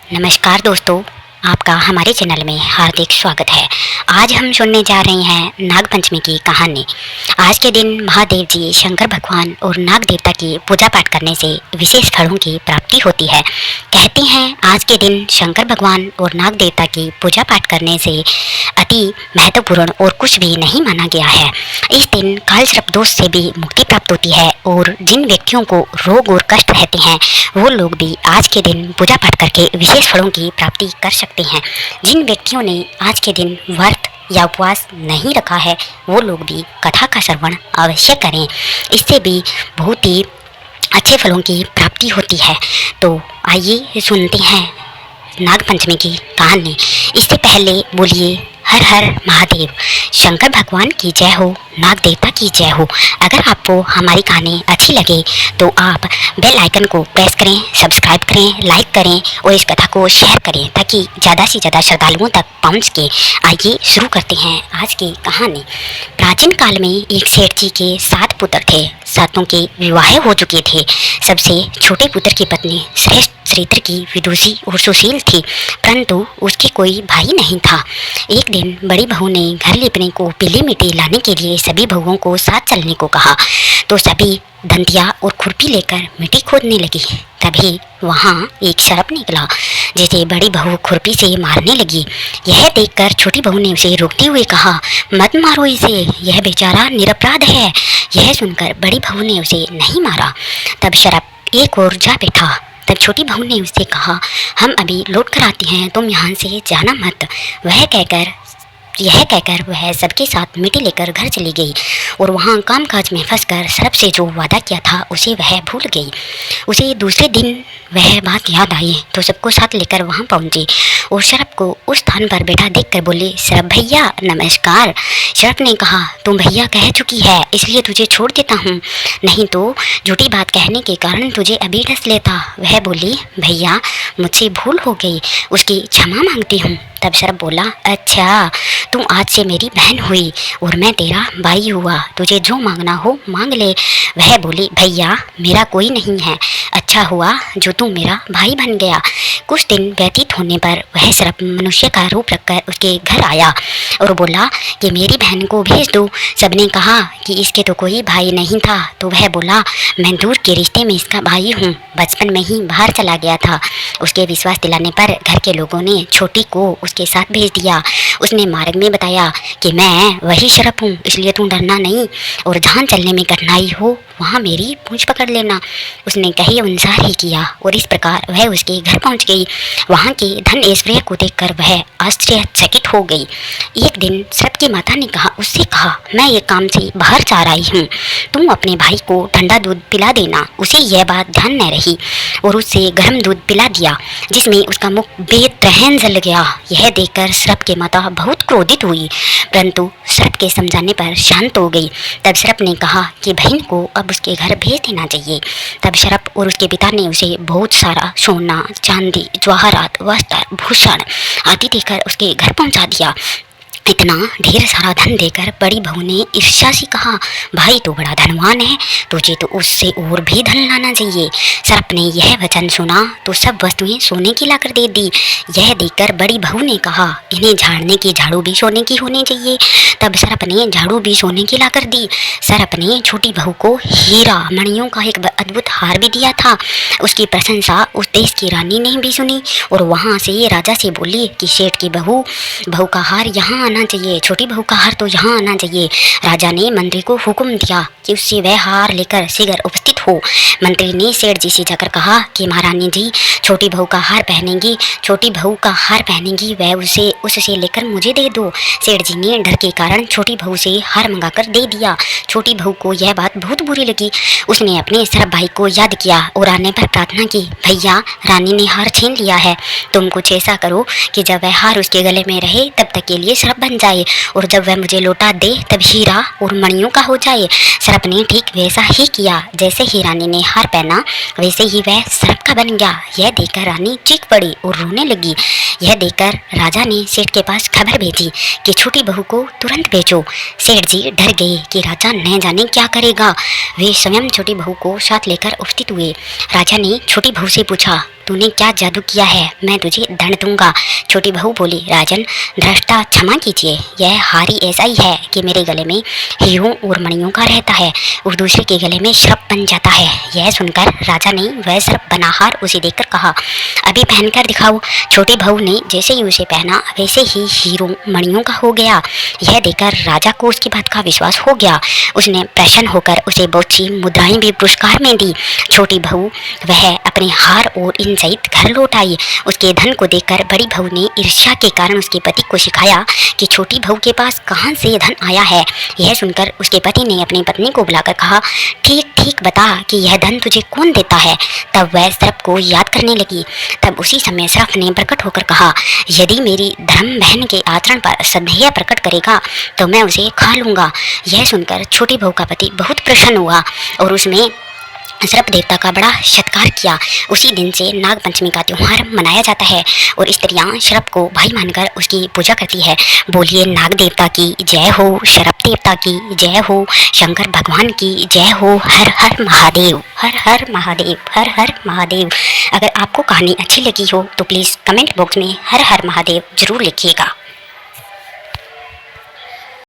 नमस्कार दोस्तों, आपका हमारे चैनल में हार्दिक स्वागत है। आज हम सुनने जा रहे हैं नागपंचमी की कहानी। आज के दिन महादेव जी, शंकर भगवान और नाग देवता की पूजा पाठ करने से विशेष फलों की प्राप्ति होती है। कहते हैं आज के दिन शंकर भगवान और नाग देवता की पूजा पाठ करने से अति महत्वपूर्ण और कुछ भी नहीं माना गया है। इस दिन काल सर्प दोष से भी मुक्ति प्राप्त होती है और जिन व्यक्तियों को रोग और कष्ट रहते हैं वो लोग भी आज के दिन पूजा पाठ करके विशेष फलों की प्राप्ति कर सकते हैं। जिन व्यक्तियों ने आज के दिन व्रत या उपवास नहीं रखा है वो लोग भी कथा का श्रवण अवश्य करें। इससे भी बहुत ही अच्छे फलों की प्राप्ति होती है। तो आइए सुनते हैं नागपंचमी की कहानी। इससे पहले बोलिए हर हर महादेव, शंकर भगवान की जय हो, नाग देवता की जय हो। अगर आपको हमारी कहानी अच्छी लगे तो आप बेल आइकन को प्रेस करें, सब्सक्राइब करें, लाइक करें और इस कथा को शेयर करें ताकि ज़्यादा से ज़्यादा श्रद्धालुओं तक पहुंच के। आइए शुरू करते हैं आज की कहानी। प्राचीन काल में एक सेठ जी के 7 पुत्र थे। सातों के विवाह हो चुके थे। सबसे छोटे पुत्र की पत्नी श्रेष्ठ चरित्र की, विदुषी और सुशील थी, परंतु उसके कोई भाई नहीं था। एक दिन बड़ी बहू ने घर लिपने को पीली मिट्टी लाने के लिए सभी बहुओं को साथ चलने को कहा, तो सभी दंतिया और खुरपी लेकर मिट्टी खोदने लगी। तभी वहाँ एक सर्प निकला जिसे बड़ी बहू खुरपी से मारने लगी। यह देखकर छोटी बहू ने उसे रोकते हुए कहा, मत मारो इसे, यह बेचारा निरपराध है। यह सुनकर बड़ी बहू ने उसे नहीं मारा। तब सर्प एक ओर जा बैठा। तब छोटी बहू ने उससे कहा, हम अभी लौट कर आते हैं, तुम यहाँ से जाना मत। यह कहकर वह सबके साथ मिट्टी लेकर घर चली गई और वहाँ कामकाज में फंसकर सर्प से जो वादा किया था उसे वह भूल गई। उसे दूसरे दिन वह बात याद आई तो सबको साथ लेकर वहाँ पहुँची और सर्प को उस स्थान पर बैठा देखकर बोली, सर्प भैया नमस्कार। सर्प ने कहा, तुम भैया कह चुकी है इसलिए तुझे छोड़ देता हूँ, नहीं तो झूठी बात कहने के कारण तुझे अभी डस लेता। वह बोली, भैया मुझसे भूल हो गई, उसकी क्षमा मांगती हूँ। तब सर्प बोला, अच्छा तू आज से मेरी बहन हुई और मैं तेरा भाई हुआ, तुझे जो मांगना हो मांग ले। वह बोली, भैया मेरा कोई नहीं है, अच्छा हुआ जो तू मेरा भाई बन गया। कुछ दिन व्यतीत होने पर वह सर्प मनुष्य का रूप रखकर उसके घर आया और बोला कि मेरी बहन को भेज दो। सबने कहा कि इसके तो कोई भाई नहीं था, तो वह बोला, मैं दूर के रिश्ते में इसका भाई हूँ, बचपन में ही बाहर चला गया था। उसके विश्वास दिलाने पर घर के लोगों ने छोटी को उसके साथ भेज दिया। उसने मार्ग में बताया कि मैं वही सर्प हूँ, इसलिए तू डरना नहीं और जहाँ चलने में कठिनाई हो वहाँ मेरी पूंछ पकड़ लेना। उसने कही अनुसार ही किया और इस प्रकार वह उसके घर पहुँच गई। वहाँ के धन ऐश्वर्य को देखकर वह आश्चर्यचकित हो गई। एक दिन सर्प की माता ने उससे कहा, मैं एक काम से बाहर जा रही हूँ, तुम अपने भाई को ठंडा दूध पिला देना। उसे यह बात ध्यान न रही और उससे गर्म दूध पिला दिया जिसमें उसका मुख बेतरहन जल गया। यह देखकर सर्प की माता बहुत क्रोधित हुई, परंतु सर्प के समझाने पर शांत हो गई। तब सर्प ने कहा कि बहन को अब उसके घर भेज देना चाहिए। तब सर्प और उसके पिता ने उसे बहुत सारा सोना, चांदी, जवाहरात, वस्त्र, भूषण आदि देकर उसके घर पहुंचा दिया। इतना ढेर सारा धन देकर बड़ी बहू ने ईर्ष्या से कहा, भाई तो बड़ा धनवान है, तुझे तो उससे और भी धन लाना चाहिए। सर्प ने यह वचन सुना तो सब वस्तुएं सोने की लाकर दे दी। यह देखकर बड़ी बहू ने कहा, इन्हें झाड़ने की झाड़ू भी सोने की होनी चाहिए। तब सर्प ने झाड़ू भी सोने की लाकर दी। सर्प ने छोटी बहू को हीरा मणियों का एक अद्भुत हार भी दिया था। उसकी प्रशंसा उस देश की रानी ने भी सुनी और वहाँ से राजा से बोली कि सेठ की बहू का हार यहाँ आना चाहिए, छोटी बहू का हार तो यहाँ आना चाहिए। राजा ने मंत्री को हुक्म दिया कि उससे वह हार लेकर शीघ्र उपस्थित हो। मंत्री ने सेठ जी से जाकर कहा कि महारानी जी छोटी बहू का हार पहनेंगी, छोटी बहू का हार पहनेंगी, वह उससे लेकर मुझे दे दो। सेठ जी ने डर के कारण छोटी बहू से हार मंगाकर दे दिया। छोटी बहू को यह बात बहुत बुरी लगी। उसने अपने सर्प भाई को याद किया और आने पर प्रार्थना की, भैया रानी ने हार छीन लिया है, तुम कुछ ऐसा करो कि जब वह हार उसके गले में रहे तब तक के लिए सर्प बन जाए और जब वह मुझे लौटा दे तब हीरा और मणियों का हो जाए। सर्प ने ठीक वैसा ही किया। जैसे ही रानी ने हार पहना वैसे ही वह सर्प का बन गया। यह देखकर रानी चीख पड़ी और रोने लगी। यह देखकर राजा ने सेठ के पास खबर भेजी कि छोटी बहू को तुरंत भेजो। सेठ जी डर गए कि राजा न जाने क्या करेगा। वे स्वयं छोटी बहू को साथ लेकर उपस्थित हुए। राजा ने छोटी बहू से पूछा, तूने क्या जादू किया है, मैं तुझे दंड दूंगा। छोटी बहू बोली, राजन धृष्टा क्षमा कीजिए, यह हारी ऐसा ही है कि मेरे गले में हीरों और मणियों का रहता है और दूसरे के गले में श्रप बन जाता है। यह सुनकर राजा ने वह श्रप बना हार उसे देखकर कहा, अभी पहनकर दिखाओ। छोटी बहू ने जैसे ही उसे पहना वैसे ही हीरों मणियों का हो गया। यह देखकर राजा को उसकी बात का विश्वास हो गया। उसने प्रसन्न होकर उसे बहुत सी मुद्राएं भी पुरस्कार में दी। छोटी बहू वह अपने हार और इन सहित घर लौट आई। उसके धन को देखकर बड़ी बहू ने ईर्ष्या के कारण उसके पति को सिखाया कि छोटी बहू के पास कहाँ से धन आया है। यह सुनकर उसके पति ने अपनी पत्नी को बुलाकर कहा, ठीक ठीक बता कि यह धन तुझे कौन देता है। तब वह सर्प को याद करने लगी। तब उसी समय सर्प ने प्रकट होकर कहा, यदि मेरी धर्म बहन के आचरण पर श्रद्धेय प्रकट करेगा तो मैं उसे खा लूँगा। यह सुनकर छोटी बहू का पति बहुत प्रसन्न हुआ और उसने सर्प देवता का बड़ा सत्कार किया। उसी दिन से नाग पंचमी का त्यौहार मनाया जाता है और स्त्रियां सर्प को भाई मानकर उसकी पूजा करती है। बोलिए नाग देवता की जय हो, सर्प देवता की जय हो, शंकर भगवान की जय हो। हर हर महादेव, हर हर महादेव, हर हर महादेव। अगर आपको कहानी अच्छी लगी हो तो प्लीज़ कमेंट बॉक्स में हर हर महादेव जरूर लिखिएगा।